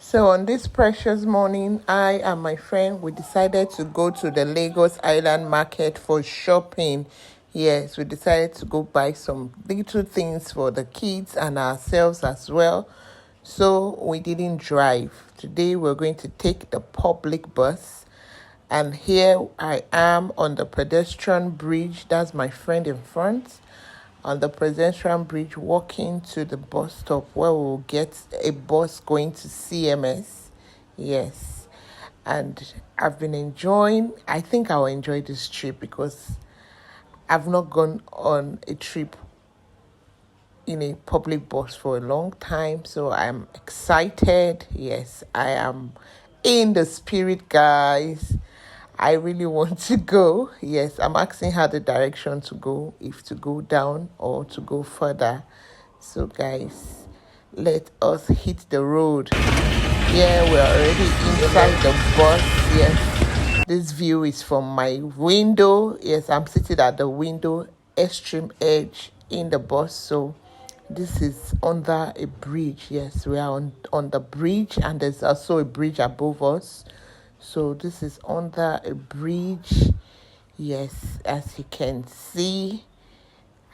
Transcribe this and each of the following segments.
So on this precious morning, I and my friend, we decided to go to the Lagos Island market for shopping. Yes, we decided to go buy some little things for the kids and ourselves as well. So we didn't drive. Today we're going to take the public bus. And here I am on the pedestrian bridge. That's my friend in front. On the pedestrian bridge, walking to the bus stop where we'll get a bus going to CMS. Yes. And I've been enjoying, I think I'll enjoy this trip because I've not gone on a trip in a public bus for a long time. So I'm excited. Yes, I am in the spirit, guys. I really want to go. Yes, I'm asking her the direction to go, if to go down or to go further. So guys, let us hit the road. Yeah, we're already inside the bus. Yes, this view is from my window. Yes, I'm sitting at the window, extreme edge in the bus. So this is under a bridge. Yes, we are on the bridge, and there's also a bridge above us. So this is under a bridge. Yes, as you can see,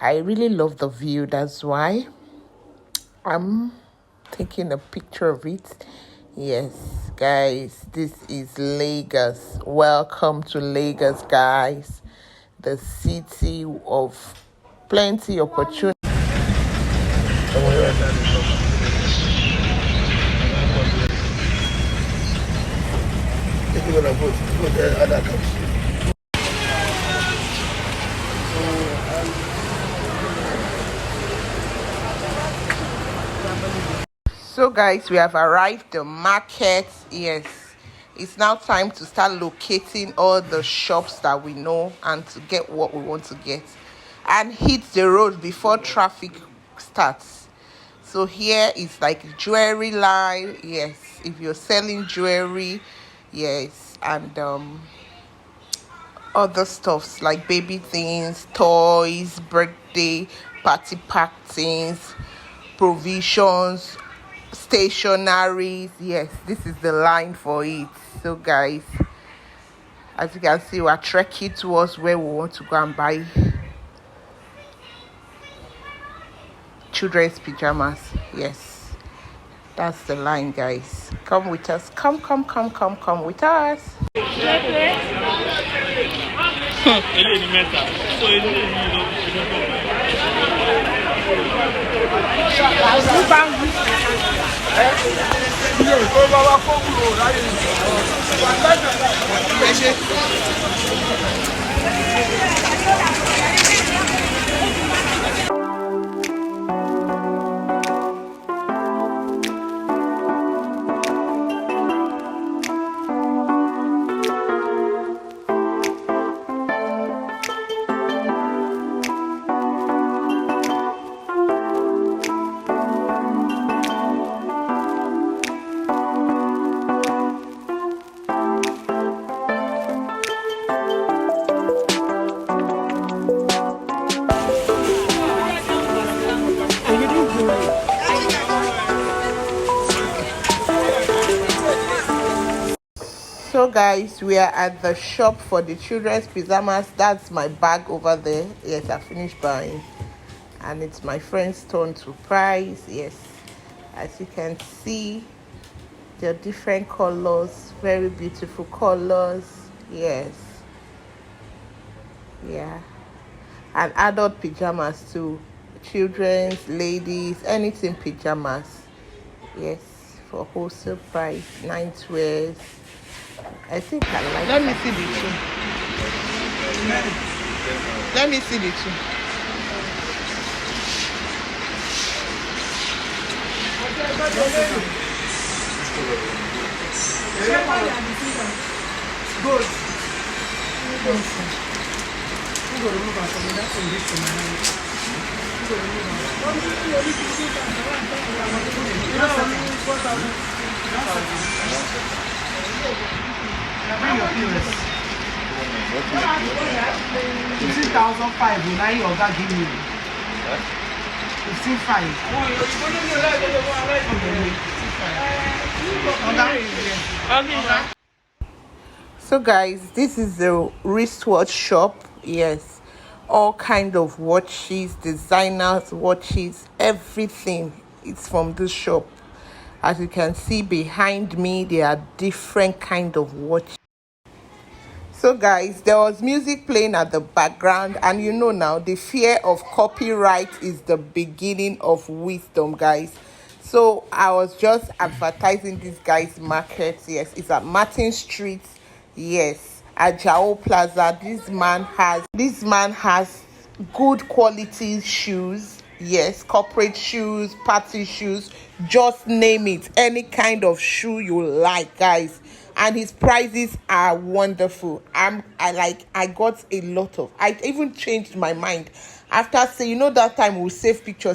I really love the view. That's why I'm taking a picture of it. Yes, guys, this is Lagos. Welcome to Lagos, guys. The city of plenty opportunity. So guys, we have arrived the market. Yes, it's now time to start locating all the shops that we know and to get what we want to get and hit the road before traffic starts. So here is like jewelry line. Yes, if you're selling jewelry, yes, and other stuffs like baby things, toys, birthday party pack things, provisions, stationaries. Yes, this is the line for it. So guys, as you can see, we're trekking towards where we want to go and buy children's pajamas. Yes, that's the line, guys. Come with us. Come with us. So guys, we are at the shop for the children's pajamas. That's my bag over there. Yes, I finished buying, and it's my friend's turn to price. Yes, as you can see, they're different colors, very beautiful colors. Yes, yeah, and adult pajamas too, children's, ladies, anything pajamas. Yes, for wholesale price, night wears. I think I like. Let me see the two. Let me see the two. Bring your POS. 15,500 will now your guy give me. 15,500. So guys, this is the wristwatch shop. Yes, all kind of watches, designers watches, everything. It's from this shop. As you can see behind me, there are different kind of watches. So guys, there was music playing at the background, and you know now the fear of copyright is the beginning of wisdom, guys. So I was just advertising this guy's market. Yes, it's at Martin Street. Yes, at Jao Plaza. This man has good quality shoes. Yes, corporate shoes, party shoes, just name it, any kind of shoe you like, guys. And his prices are wonderful. I got a lot of, I even changed my mind after saying, you know, that time we save picture,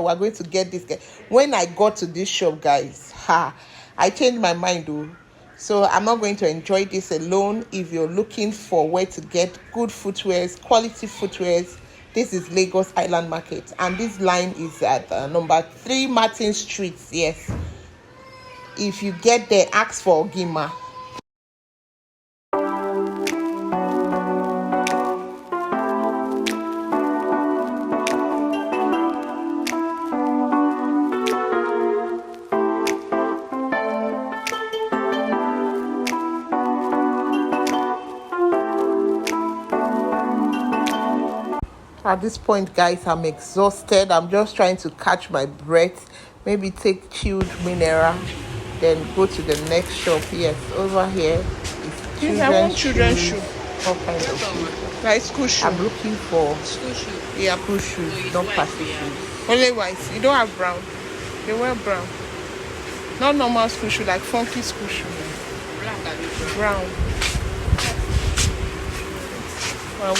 we're going to get this guy. When I got to this shop, guys, I changed my mind though. So I'm not going to enjoy this alone. If you're looking for where to get good footwears, quality footwears, this is Lagos Island Market, and this line is at number 3 Martin Street. Yes, if you get there, ask for Ogima. At this point, guys, I'm exhausted. I'm just trying to catch my breath, maybe take chilled mineral, then go to the next shop. Yes, over here is children's shoes. All kind of shoes. Like school shoe. I'm looking for School shoe. yeah, school shoes, not party shoes. Only white. You don't have brown. They wear brown. Not normal school shoe, like funky school shoe. Brown. Wow.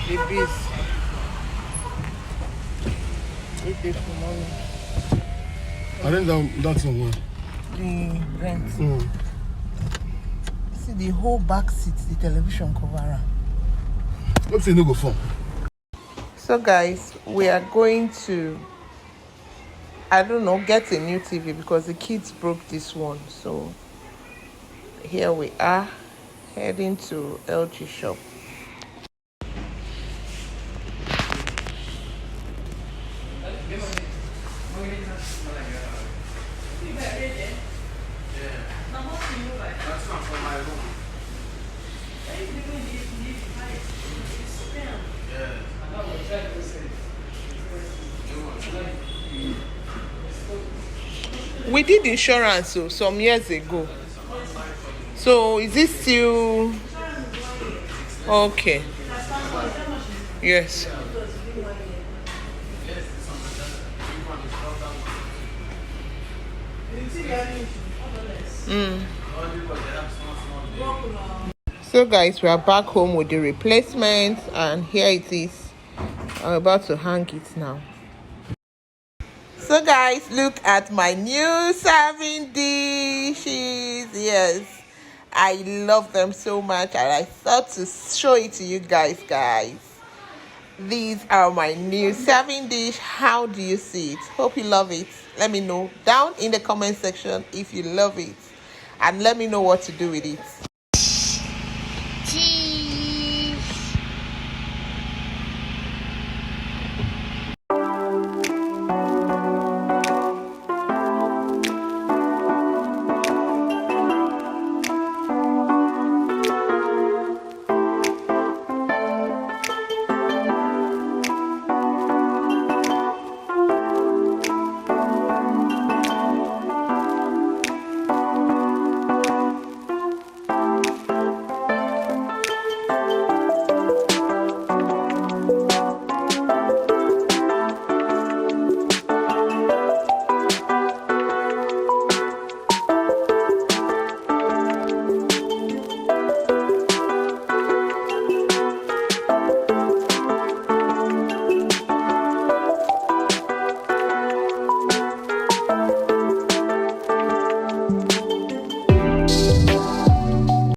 The bees. It is for money. I think that's one. The rent. See the whole back seat, the television cover. What's the no go for? So guys, we are going to, I don't know, get a new TV because the kids broke this one. So here we are heading to LG shop. We did insurance some years ago. So is it still okay? Yes. So guys, we are back home with the replacement, and here it is. I'm about to hang it now. So guys, look at my new serving dishes. Yes, I love them so much, and I thought to show it to you guys. These are my new serving dish. How do you see it? Hope you love it. Let me know down in the comment section if you love it, and let me know what to do with it.